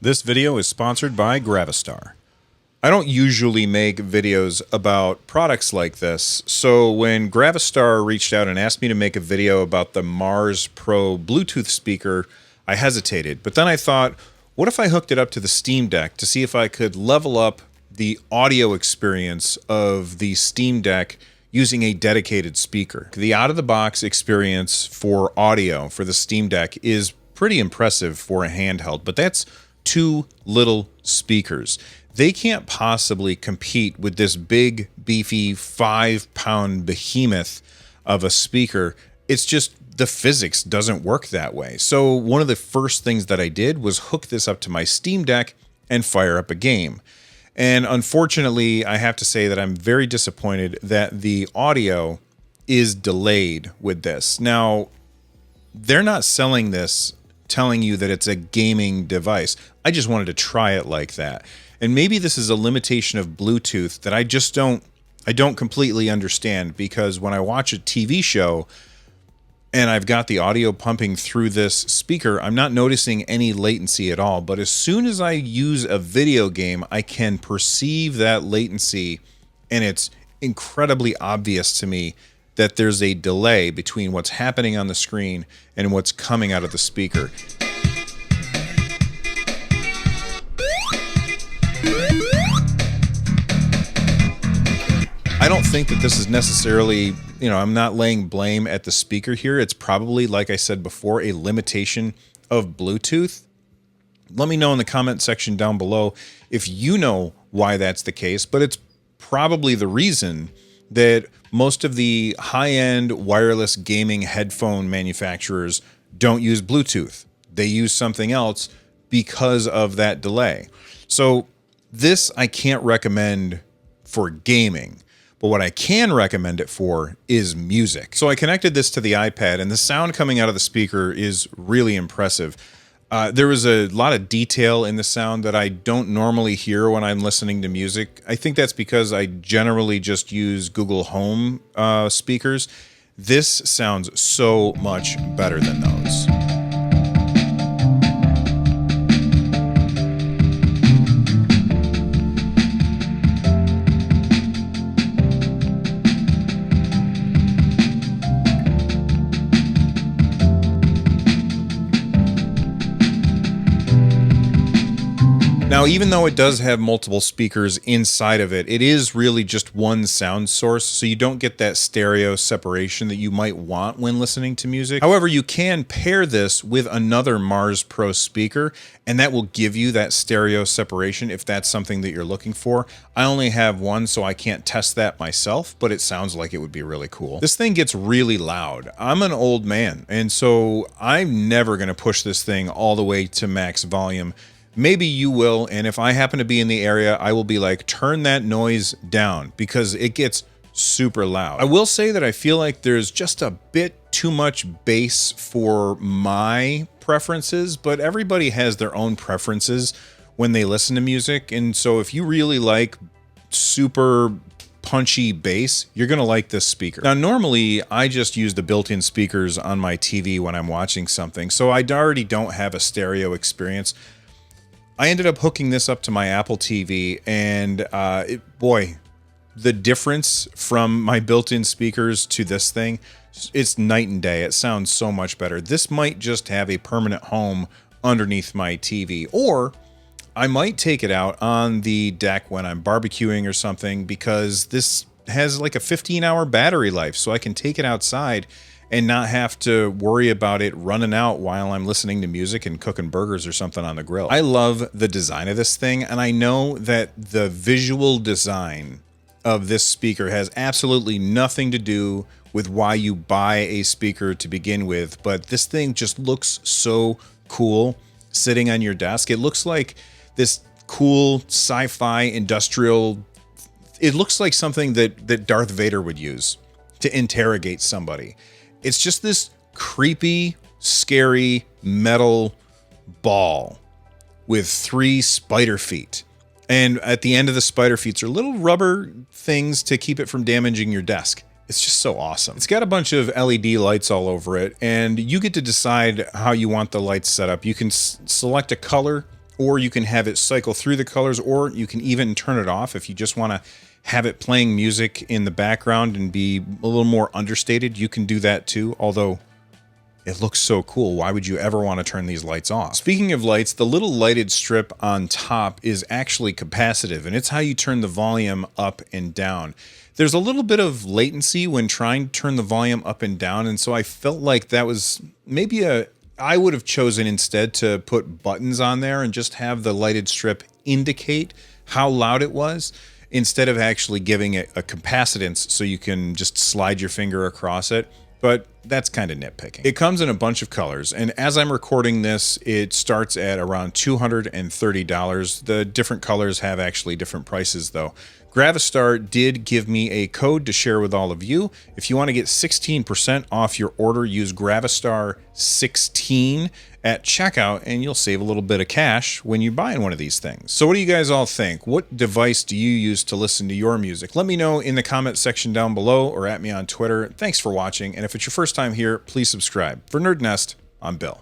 This video is sponsored by Gravistar. I don't usually make videos about products like this, so when Gravistar reached out and asked me to make a video about the Mars Pro Bluetooth speaker, I hesitated. But then I thought, what if I hooked it up to the Steam Deck to see if I could level up the audio experience of the Steam Deck using a dedicated speaker? The out-of-the-box experience for audio for the Steam Deck is pretty impressive for a handheld, but that's two little speakers. They can't possibly compete with this big, beefy, 5-pound behemoth of a speaker. It's just the physics doesn't work that way. So one of the first things that I did was hook this up to my Steam Deck and fire up a game. And unfortunately, I have to say that I'm very disappointed that the audio is delayed with this. Now, they're not selling this telling you that it's a gaming device. I just wanted to try it like that. And maybe this is a limitation of Bluetooth that I don't completely understand, because when I watch a TV show and I've got the audio pumping through this speaker, I'm not noticing any latency at all. But as soon as I use a video game, I can perceive that latency, and it's incredibly obvious to me that there's a delay between what's happening on the screen and what's coming out of the speaker. I don't think that this is necessarily, I'm not laying blame at the speaker here. It's probably, like I said before, a limitation of Bluetooth. Let me know in the comment section down below if you know why that's the case, but it's probably the reason that most of the high-end wireless gaming headphone manufacturers don't use Bluetooth. They use something else because of that delay. So this I can't recommend for gaming, but what I can recommend it for is music. So I connected this to the iPad, and the sound coming out of the speaker is really impressive. There was a lot of detail in the sound that I don't normally hear when I'm listening to music. I think that's because I generally just use Google Home speakers. This sounds so much better than those. Now, even though it does have multiple speakers inside of it, it is really just one sound source, so you don't get that stereo separation that you might want when listening to music. However, you can pair this with another Mars Pro speaker, and that will give you that stereo separation if that's something that you're looking for. I only have one, so I can't test that myself, but it sounds like it would be really cool. This thing gets really loud. I'm an old man, and so I'm never going to push this thing all the way to max volume. Maybe you will, and if I happen to be in the area, I will be like, turn that noise down, because it gets super loud. I will say that I feel like there's just a bit too much bass for my preferences, but everybody has their own preferences when they listen to music, and so if you really like super punchy bass, you're gonna like this speaker. Now, normally I just use the built-in speakers on my TV when I'm watching something, so I already don't have a stereo experience. I ended up hooking this up to my Apple TV, and boy, the difference from my built-in speakers to this thing, it's night and day. It sounds so much better. This might just have a permanent home underneath my TV, or I might take it out on the deck when I'm barbecuing or something, because this has like a 15-hour battery life, so I can take it outside and not have to worry about it running out while I'm listening to music and cooking burgers or something on the grill. I love the design of this thing, and I know that the visual design of this speaker has absolutely nothing to do with why you buy a speaker to begin with, but this thing just looks so cool sitting on your desk. It looks like this cool sci-fi industrial, it looks like something that Darth Vader would use to interrogate somebody. It's just this creepy, scary metal ball with 3 spider feet. And at the end of the spider feet are little rubber things to keep it from damaging your desk. It's just so awesome. It's got a bunch of LED lights all over it, and you get to decide how you want the lights set up. You can select a color or you can have it cycle through the colors, or you can even turn it off if you just want to have it playing music in the background and be a little more understated. You can do that too, although it looks so cool. Why would you ever want to turn these lights off? Speaking of lights, the little lighted strip on top is actually capacitive, and it's how you turn the volume up and down. There's a little bit of latency when trying to turn the volume up and down, and so I felt like that was maybe I would have chosen instead to put buttons on there and just have the lighted strip indicate how loud it was, instead of actually giving it a capacitance so you can just slide your finger across it. But that's kind of nitpicking. It comes in a bunch of colors, and as I'm recording this, it starts at around $230. The different colors have actually different prices though. Gravistar did give me a code to share with all of you. If you want to get 16% off your order, use Gravistar16 at checkout, and you'll save a little bit of cash when you're buying one of these things. So what do you guys all think? What device do you use to listen to your music? Let me know in the comment section down below or at me on Twitter. Thanks for watching, and if it's your first time here, please subscribe. For Nerd Nest, I'm Bill.